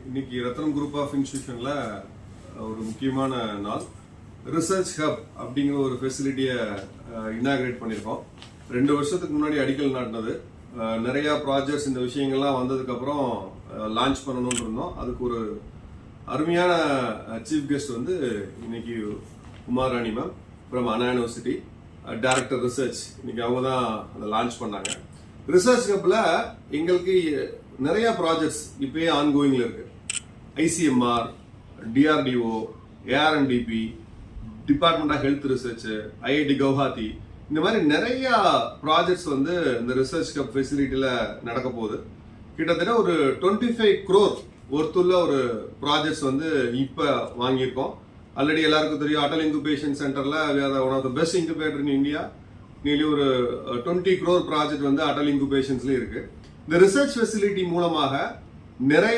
இன்னைக்கு ரத்னம் group of இன்ஸ்டிடியூஷன்ல ஒரு முக்கியமான நாள். ரிசர்ச் ஹப் அப்படிங்கிற ஒரு ஃபெசிலிட்டியை இனாகிரேட் பண்ணியிருக்கோம். 2 வருஷத்துக்கு முன்னாடி அடிக்கல் நாட்டினது. நிறைய ப்ராஜெக்ட்ஸ் இந்த விஷயங்கள்லாம் வந்ததுக்கப்புறம் லான்ச் பண்ணணும்னு இருந்தோம். அதுக்கு ஒரு அருமையான சீஃப் கெஸ்ட் வந்து இன்னைக்கு Kumarani ma'am from Anna university, director research. இன்னைக்கு அவங்க தான் அதை லான்ச் பண்ணாங்க. ரிசர்ச் ஹப்ல எங்களுக்கு நிறைய ப்ராஜெக்ட்ஸ் இப்பயே ஆன்கோயிங்ல இருக்கு. ICMR, DRDO, ARNDP, department of health research, IIT Guwahati, இந்த மாதிரி நிறைய ப்ராஜெக்ட்ஸ் வந்து இந்த ரிசர்ச் ஹப் ஃபெசிலிட்டியில நடக்க போகுது. கிட்டத்தட்ட ஒரு 25 crore ஒருத்துள்ள ஒரு ப்ராஜெக்ட்ஸ் வந்து இப்ப வாங்கியிருக்கோம். ஆல்ரெடி எல்லாருக்கும் தெரியும், அட்டல் இன்குபேஷன் சென்டர்ல one of the best incubator in India. Nearly ஒரு 20 crore ப்ராஜெக்ட் வந்து அட்டல் இன்குபேஷன்ஸ்ல இருக்கு. இந்த ரிசர்ச் ஃபெசிலிட்டி மூலமாக நிறைய